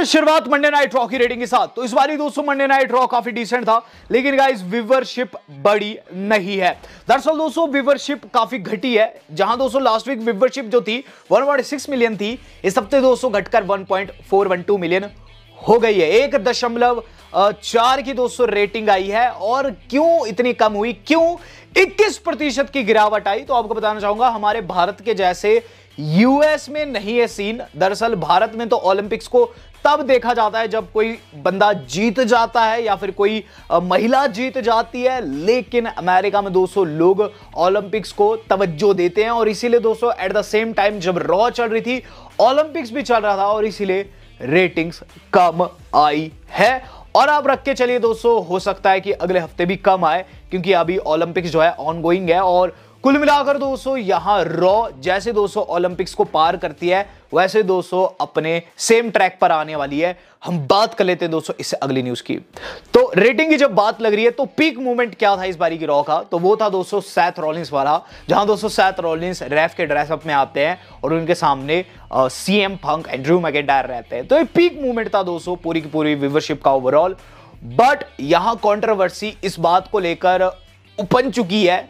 करेंगे शुरुआत Monday night raw की रेटिंग के साथ। तो इस बारी दोस्तों मंडे नाइट रॉ काफी डिसेंट था, लेकिन गाइस व्यूवरशिप बड़ी नहीं है। दरअसल दोस्तों व्यूवरशिप काफी घटी है। जहां दोस्तों लास्ट वीक व्यूवरशिप जो थी 1.6 मिलियन थी, इस हफ्ते दोस्तों घटकर 1.412 मिलियन हो गई है। 1.4 की दोस्तों रेटिंग आई है। और क्यों इतनी कम हुई, क्यों 21% की गिरावट आई, तो आपको बताना चाहूंगा हमारे भारत के जैसे यूएस में नहीं है सीन। दरअसल भारत में तो ओलंपिक्स को तब देखा जाता है जब कोई बंदा जीत जाता है या फिर कोई महिला जीत जाती है, लेकिन अमेरिका में दोस्तों लोग ओलंपिक्स को तवज्जो देते हैं। और इसीलिए दोस्तों एट द सेम टाइम जब रॉ चल रही थी ओलंपिक्स भी चल रहा था, और इसीलिए रेटिंग्स कम आई है। और आप रख के चलिए दोस्तों, हो सकता है कि अगले हफ्ते भी कम आए, क्योंकि अभी ओलंपिक्स जो है ऑनगोइंग है। और कुल मिलाकर दोस्तों यहां रॉ जैसे दोस्तों ओलंपिक्स को पार करती है, वैसे दोस्तों अपने सेम ट्रैक पर आने वाली है। हम बात कर लेते हैं दोस्तों इससे अगली न्यूज की। तो रेटिंग की जब बात लग रही है, तो पीक मूवमेंट क्या था इस बारी की रॉ का, तो वो था दोस्तों सेथ रॉलिंस वाला, जहां दोस्तों सेथ रॉलिंस रेफ के ड्रेसअप में आते हैं और उनके सामने CM Punk and Drew McIntyre रहते हैं। तो ये पीक मूवमेंट था दोस्तों पूरी की पूरी व्यूवरशिप का ओवरऑल। बट यहां कंट्रोवर्सी इस बात को लेकर उपन चुकी है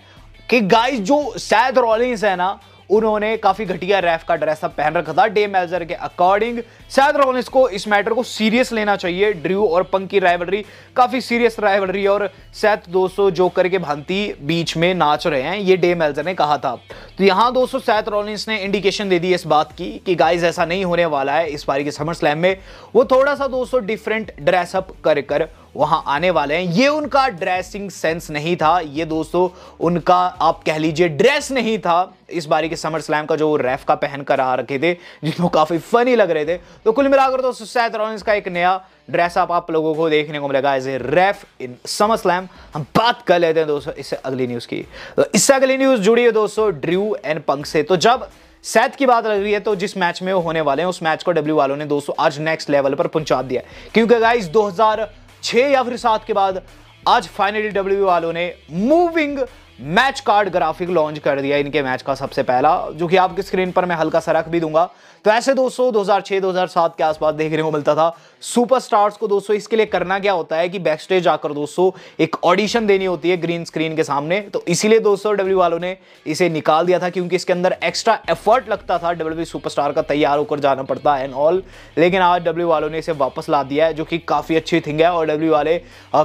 कि गाइस जो सेथ रॉलिंस है ना, उन्होंने काफी घटिया रैफ का ड्रेसअप पहन रखा था। डे मेजर के अकॉर्डिंग सेथ रॉलिंस को इस मैटर को सीरियस लेना चाहिए। ड्रू और पंक की राइवलरी काफी सीरियस राइवलरी, और सेथ दोस्तों जोकर के भांति बीच में नाच रहे हैं, ये डे मेजर ने कहा था। तो यहां दोस्तों सेथ रॉलिंस ने इंडिकेशन दे दी इस बात की कि गाइस ऐसा नहीं होने वाला है। इस बारी के समर स्लैम में वो थोड़ा सा दोस्तों डिफरेंट ड्रेसअप कर वहां आने वाले हैं। ये उनका ड्रेसिंग सेंस नहीं था, ये दोस्तों उनका आप कह लीजिए ड्रेस नहीं था। इस बारी के समर स्लैम का जो रैफ का पहन कर आ रखे थे, जिनको काफी फनी लग रहे थे। तो कुल मिलाकर दोस्तों सेथ रॉलिंस का एक नया ड्रेसअप आप लोगों को देखने को मिलेगा as a ref in Summer Slam. हम बात कर लेते हैं दोस्तों इससे अगली न्यूज की। तो इससे अगली न्यूज जुड़ी है दोस्तों ड्रू एंड पंक से। तो जब सेथ की बात लग रही है, तो जिस मैच में वो होने वाले हैं उस मैच को डब्ल्यू वालों ने दोस्तों आज नेक्स्ट लेवल पर पहुंचा दिया, क्योंकि गाइस 2006 या फिर 7 के बाद आज फाइनली डब्ल्यू वालों ने moving match card graphic launch कर दिया इनके मैच का सबसे पहला, जो कि आपकी स्क्रीन पर मैं हल्का सा रख भी दूंगा। तो ऐसे दोस्तों 2006-2007 के आसपास देखने को मिलता था सुपरस्टार्स को। दोस्तों इसके लिए करना क्या होता है कि बैक स्टेज आकर दोस्तों एक ऑडिशन देनी होती है ग्रीन स्क्रीन के सामने। तो इसीलिए दोस्तों डब्ल्यू वालों ने इसे निकाल दिया था, क्योंकि इसके अंदर एक्स्ट्रा एफर्ट लगता था, डब्ल्यू सुपरस्टार का तैयार होकर जाना पड़ता है एंड ऑल। लेकिन आज डब्ल्यू वालों ने इसे वापस ला दिया है, जो कि काफी अच्छी थिंग है। और डब्ल्यू वाले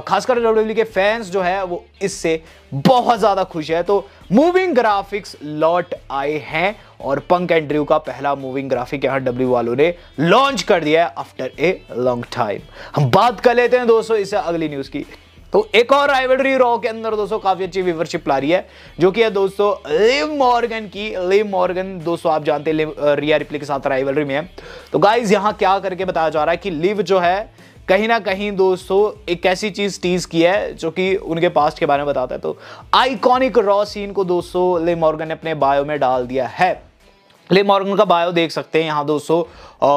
खासकर डब्ल्यू के फैंस जो है वो इससे बहुत ज्यादा खुश है। तो मूविंग ग्राफिक्स लौट आए हैं, और पंक एंड ड्रू का पहला मूविंग ग्राफिक यहां डब्ल्यू वालों ने लॉन्च कर दिया है आफ्टर ए लॉन्ग टाइम। हम बात कर लेते हैं दोस्तों इससे अगली न्यूज की। तो एक और राइवलरी रॉ के अंदर दोस्तों काफी अच्छी व्यूवरशिप ला रही है, जो कि है दोस्तों लिव मॉर्गन की। लिव मॉर्गन दोस्तों आप जानते हैं रिया रिप्ले के साथ राइवलरी में है। तो गाइस यहां क्या करके बताया जा रहा है कि लिव जो है कहीं ना कहीं दोस्तों एक ऐसी चीज टीज की है जो कि उनके पास्ट के बारे में बताता है। तो आइकॉनिक रॉ सीन को दोस्तों लिव मॉर्गन ने अपने बायो में डाल दिया है। लिव मॉर्गन का बायो देख सकते हैं यहाँ दोस्तों,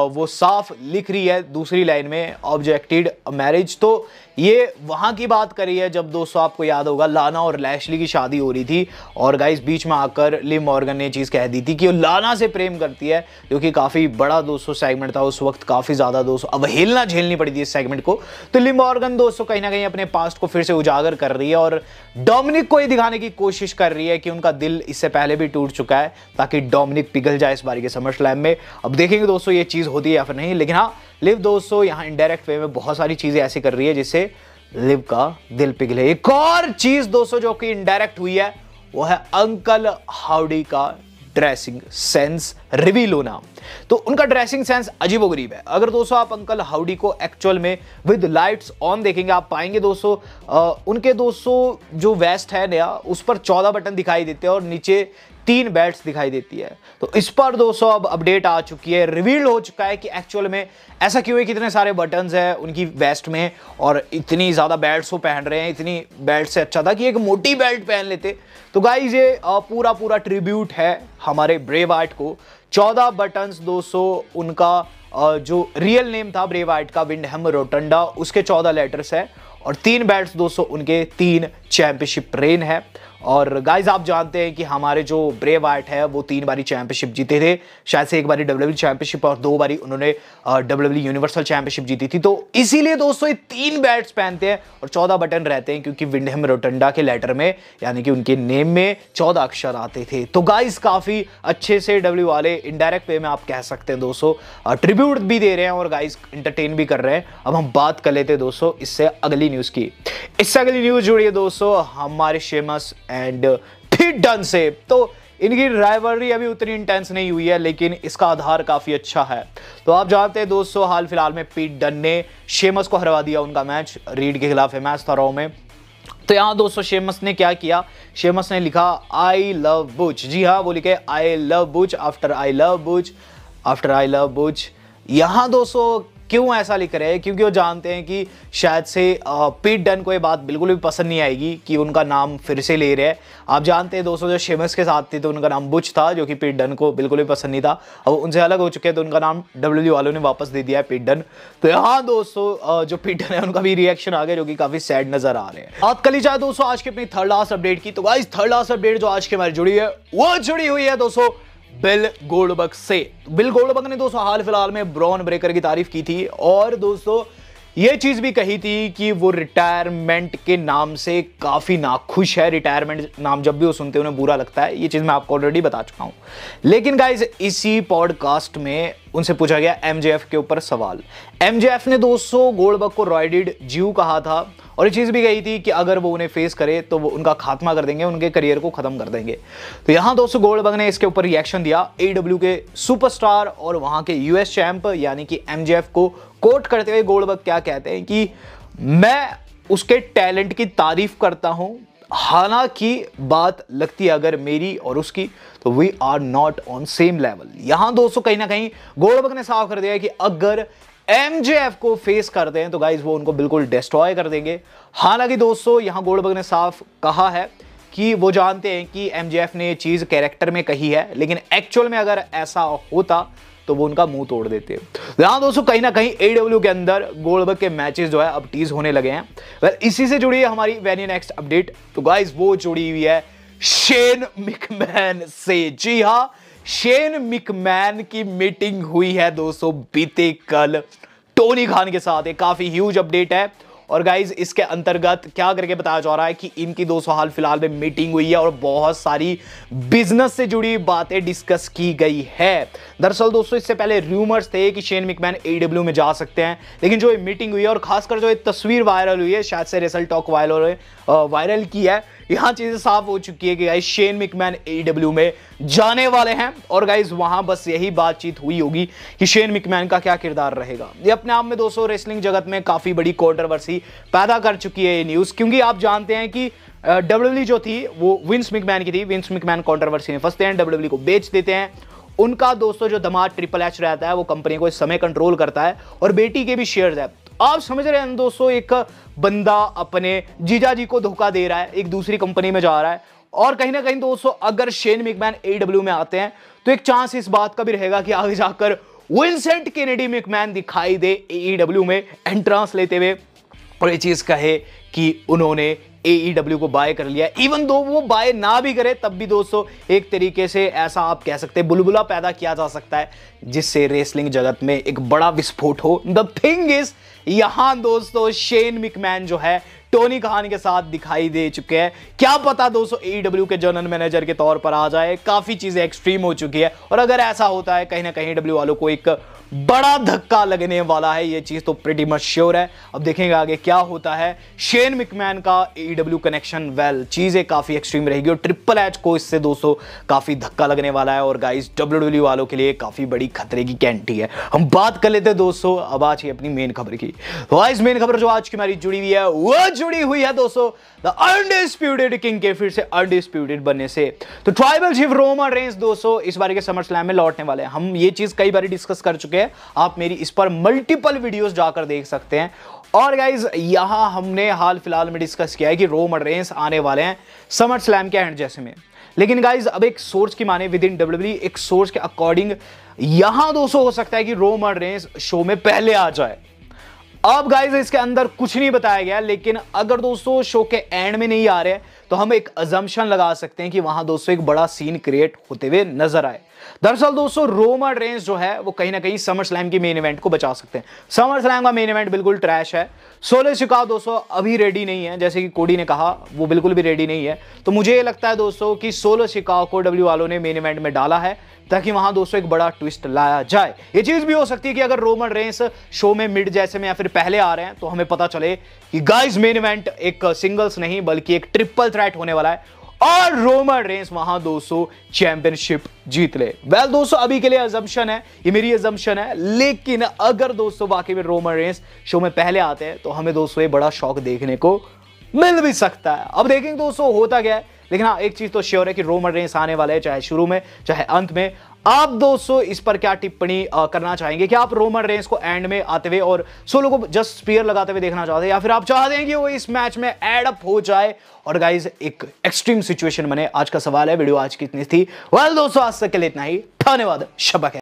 वो साफ लिख रही है दूसरी लाइन में ऑब्जेक्टेड मैरिज। तो ये वहां की बात करी है जब दोस्तों आपको याद होगा लाना और लैशली की शादी हो रही थी, और गाइस बीच में आकर लिव मॉर्गन ने चीज कह दी थी कि वो लाना से प्रेम करती है, जो कि काफी बड़ा दोस्तों सेगमेंट था उस वक्त। काफी ज्यादा दोस्तों अवहेलना झेलनी पड़ी थी इस सेगमेंट को। तो लिव मॉर्गन दोस्तों कहीं ना कहीं अपने पास्ट को फिर से उजागर कर रही है, और डोमिनिक को ये दिखाने की कोशिश कर रही है कि उनका दिल इससे पहले भी टूट चुका है, ताकि डोमिनिक पिघल जाए इस बारी के समर स्लैम में। अब देखेंगे दोस्तों ये चीज होती है या फिर नहीं, लेकिन हाँ लिव दोस्तों यहाँ इनडायरेक्ट वे में बहुत सारी चीजें ऐसी कर रही है जिससे लिव का दिल पिघले। एक और चीज दोस्तों जो कि इनडायरेक्ट हुई है, वो है अंकल हाउडी का ड्रेसिंग सेंस रिवील होना। तो उनका ड्रेसिंग सेंस अजीबोगरीब है। अगर दोस्तों आप अंकल हाउडी को एक्चुअल में विद लाइट्स ऑन देखेंगे, आप पाएंगे दोस्तों उनके दोस्तों जो वेस्ट है नया, उस पर 14 बटन दिखाई देते हैं और नीचे 3 बेल्ट्स दिखाई देती है। तो इस पर दोस्तों अब अपडेट आ चुकी है, रिवील हो चुका है कि एक्चुअल में ऐसा क्यों है, कितने सारे बटन्स हैं उनकी वेस्ट में और इतनी ज्यादा बेल्ट्स वो पहन रहे हैं। इतनी बेल्ट से अच्छा था कि एक मोटी बेल्ट पहन लेते। तो गाइस ये पूरा ट्रिब्यूट है हमारे ब्रेव हार्ट को। 14 बटन्स दोस्तों उनका जो रियल नेम था ब्रेव हार्ट का, विंडहम रोटंडा, उसके 14 लेटर्स है, और 3 बेल्ट्स दोस्तों उनके 3 चैंपियनशिप रेन है। और गाइज आप जानते हैं कि हमारे जो ब्रे वाइट है वो 3 बारी चैंपियनशिप जीते थे, शायद से 1 बारी WWE चैंपियनशिप और 2 बारी उन्होंने WWE यूनिवर्सल चैंपियनशिप जीती थी। तो इसीलिए दोस्तों ये 3 बैट्स पहनते हैं और 14 बटन रहते हैं, क्योंकि विंडहम रोटंडा के लेटर में यानी कि उनके नेम में 14 अक्षर आते थे। तो गाइज काफी अच्छे से डब्ल्यू वाले इनडायरेक्ट वे में आप कह सकते हैं दोस्तों ट्रिब्यूट भी दे रहे हैं और गाइज इंटरटेन भी कर रहे हैं। अब हम बात कर लेते हैं दोस्तों इससे अगली न्यूज की। इससे अगली न्यूज जुड़ी है दोस्तों हमारे शेमस एंड पीट डन से। तो इनकी राइवलरी अभी उतनी इंटेंस नहीं हुई है, लेकिन इसका आधार काफी अच्छा है। तो आप जानते हैं दोस्तों हाल फिलहाल में पीट डन ने शेमस को हरवा दिया, उनका मैच रीड के खिलाफ मैच था रॉ में। तो यहां दोस्तों शेमस ने क्या किया, शेमस ने लिखा आई लव बुच। जी हाँ, वो लिखे I love Butch after I love Butch after I love Butch. यहां दोस्तों क्यों ऐसा लिख रहे हैं, क्योंकि वो जानते हैं कि शायद से पीट डन को ये बात बिल्कुल भी पसंद नहीं आएगी कि उनका नाम फिर से ले रहे हैं। आप जानते हैं दोस्तों जो शेमस के साथ थे तो उनका नाम बुच था, जो कि पीट डन को बिल्कुल भी पसंद नहीं था। अब उनसे अलग हो चुके हैं तो उनका नाम डब्ल्यूडब्ल्यूई वालों ने वापस दे दिया है पीट डन। तो यहाँ दोस्तों जो पीट डन है उनका भी रिएक्शन आ गया, जो कि काफी सैड नजर आ रहे हैं। बात कर ली जाए दोस्तों आज की अपनी थर्ड लास्ट अपडेट की, तो गाइस थर्ड लास्ट अपडेट जो आज की हमारी जुड़ी है वो जुड़ी हुई है दोस्तों बिल गोल्डबर्ग से। बिल गोल्डबर्ग ने दोस्तों हाल फिलहाल में ब्रॉन ब्रेकर की तारीफ की थी और दोस्तों ये चीज भी कही थी कि वो रिटायरमेंट के नाम से काफी नाखुश है। रिटायरमेंट नाम जब भी वो सुनते हैं उन्हें बुरा लगता है, ये चीज मैं आपको ऑलरेडी बता चुका हूं। लेकिन गाइस इसी पॉडकास्ट में उनसे पूछा गया एमजेएफ के ऊपर सवाल। एमजेएफ ने दोस्तों गोल्डबर्ग को रॉयडेड जीव कहा था और ये चीज भी कही थी कि अगर वो उन्हें फेस करे तो वो उनका खात्मा कर देंगे, उनके करियर को खत्म कर देंगे। तो यहां दोस्तों गोल्डबर्ग ने इसके ऊपर रिएक्शन दिया। एडब्ल्यू के सुपरस्टार और वहां के यूएस चैंप यानी कि एमजेएफ को कोट करते हुए गोल्डबर्ग क्या कहते हैं कि मैं उसके टैलेंट की तारीफ करता हूं, हालांकि बात लगती है अगर मेरी और उसकी तो we are not on same level. यहां दोस्तों कहीं ना कहीं गोल्डबर्ग ने साफ कर दिया कि अगर एमजेएफ को फेस करते हैं तो गाइज वो उनको बिल्कुल डिस्ट्रॉय कर देंगे। हालांकि दोस्तों यहां गोल्डबर्ग ने साफ कहा है कि वो जानते हैं कि एमजेएफ ने ये चीज कैरेक्टर में कही है, लेकिन एक्चुअल में अगर ऐसा होता तो वो उनका मुंह तोड़ देते। यहां दोस्तों कहीं ना कहीं एडब्ल्यू के अंदर गोल्डबर्ग के मैचेस जो है अब टीज होने लगे हैं। वेल इसी से जुड़ी है हमारी वेरी नेक्स्ट अपडेट। तो गाइज वो जुड़ी हुई है शेन मिकमैन से। जी हां, शेन मिकमैन की मीटिंग हुई है दोस्तों बीते कल टोनी खान के साथ। एक काफी ह्यूज अपडेट है और गाइज इसके अंतर्गत क्या करके बताया जा रहा है कि इनकी दोस्तों हाल फिलहाल में मीटिंग हुई है और बहुत सारी बिजनेस से जुड़ी बातें डिस्कस की गई है। दरअसल दोस्तों इससे पहले रूमर्स थे कि शेन मिकमैन एडब्ल्यू में जा सकते हैं, लेकिन जो ये मीटिंग हुई है और खासकर जो ये तस्वीर वायरल हुई है, शायद से रेसल टॉक वायरल की है, यहां चीजें साफ हो चुकी है कि गाइस शेन मिकमैन एडब्ल्यू में जाने वाले हैं और गाइस वहां बस यही बातचीत हुई होगी कि शेन मिकमैन का क्या किरदार रहेगा। ये अपने आप में दोस्तों रेसलिंग जगत में काफी बड़ी कंट्रोवर्सी पैदा कर चुकी है ये न्यूज, क्योंकि आप जानते हैं कि डब्ल्यूडब्ल्यूई जो थी वो विंस मिकमैन की थी। विंस मिकमैन कंट्रोवर्सी में फंसते हैं, डब्ल्यूडब्ल्यूई को बेच देते हैं। उनका दोस्तों जो दामाद ट्रिपल एच रहता है वो कंपनी को इस समय कंट्रोल करता है और बेटी के भी शेयर्स है। आप समझ रहे हैं दोस्तों, एक बंदा अपने जीजा जी को धोखा दे रहा है, एक दूसरी कंपनी में जा रहा है। और कहीं ना कहीं दोस्तों अगर शेन मिकमैन एडब्ल्यू में आते हैं तो एक चांस इस बात का भी रहेगा कि आगे जाकर विंसेंट केनेडी मिकमैन दिखाई दे एईडब्ल्यू में एंट्रांस लेते हुए और ये चीज कहे कि उन्होंने AEW को बाय कर लिया। इवन दो वो बाय ना भी करे तब भी दोस्तों एक तरीके से ऐसा आप कह सकते हैं बुलबुला पैदा किया जा सकता है जिससे रेसलिंग जगत में एक बड़ा विस्फोट हो। द थिंग इज यहां दोस्तों शेन मिकमैन जो है टोनी खान के साथ दिखाई दे चुके हैं। क्या पता दोस्तों AEW के जनरल मैनेजर के तौर पर आ जाए। काफी चीजें एक्सट्रीम हो चुकी है और अगर ऐसा होता है कहीं ना कहीं AEW वालों को एक बड़ा धक्का लगने वाला है, ये चीज तो प्रीटी मच श्योर है। अब देखेंगे आगे क्या होता है। शेन मिकमैन का AEW कनेक्शन वेल चीजें काफी एक्सट्रीम रहेगी और ट्रिपल एच को इससे दोस्तों काफी धक्का लगने वाला है और गाइस WWE वालों के लिए काफी बड़ी खतरे की कैंटी है। हम बात कर लेते हैं दोस्तों अब आज की अपनी मेन खबर की। तो गाइस मेन खबर जो आज की हमारी जुड़ी हुई है वो जुड़ी हुई है दोस्तों द अनडिस्प्यूटेड किंग के फिर से अनडिस्प्यूटेड बनने से। तो ट्राइबल चीफ रोमन रेंस दोस्तों इस बार के समर स्लैम में लौटने वाले हैं। हम ये चीज कई बार डिस्कस कर चुके हैं, आप मेरी इस पर मल्टीपल वीडियोस जाकर देख सकते हैं। और गाइज यहां हमने हाल फिलहाल में डिस्कस किया है कि रोमन रेंस आने वाले हैं समर स्लैम के एंड जैसे में। लेकिन गाइज अब एक सोर्स की माने विद इन WWE एक सोर्स के अकॉर्डिंग यहां दोस्तों हो सकता है कि रोमन रेंस शो में पहले आ जाए। अब गाइस इसके अंदर कुछ नहीं बताया गया, लेकिन अगर दोस्तों शो के एंड में नहीं आ रहे हैं तो हम एक अजम्पशन लगा सकते हैं कि वहां दोस्तों एक बड़ा सीन क्रिएट होते हुए नजर आए। दरअसल दोस्तों रोमन रेंस जो है वो कहीं ना कहीं समर स्लैम की मेन इवेंट को बचा सकते हैं। समर स्लैम का मेन इवेंट बिल्कुल ट्रैश है। सोलो सिकाओ दोस्तों अभी रेडी नहीं है, जैसे कि कोडी ने कहा वो बिल्कुल भी रेडी नहीं है। तो मुझे ये लगता है दोस्तों कि सोलो सिकाओ को डब्ल्यू वालों ने मेन इवेंट में डाला है ताकि वहां दोस्तों एक बड़ा ट्विस्ट लाया जाए। ये चीज भी हो सकती है कि अगर रोमन रेंस शो में मिड जैसे में या फिर पहले आ रहे हैं तो हमें पता चले कि गाइस मेन इवेंट एक सिंगल्स नहीं बल्कि एक ट्रिपल थ्रेट होने वाला है और रोमन रेंस वहां दोस्तों चैंपियनशिप जीत ले। वेल दोस्तों अभी के लिए अजम्पशन है, ये मेरी अजम्पशन है, लेकिन अगर दोस्तों वाकई में रोमन रेंस शो में पहले आते हैं तो हमें दोस्तों ये बड़ा शॉक देखने को मिल भी सकता है। अब देखेंगे दोस्तों होता क्या है, लेकिन हाँ एक चीज तो श्योर है कि रोमन रेंस आने वाले हैं, चाहे शुरू में चाहे अंत में। आप दोस्तों इस पर क्या टिप्पणी करना चाहेंगे? कि आप रोमन रेंस को एंड में आते हुए और सोलो को जस्ट स्पीयर लगाते हुए देखना चाहते हैं, या फिर आप चाहते हैं कि वो इस मैच में एड अप हो जाए और गाइज एक एक्सट्रीम सिचुएशन बने? आज का सवाल है। वीडियो आज की इतनी थी। वेल दोस्तों आज तक के लिए इतना ही। धन्यवाद। शब्बा खैर।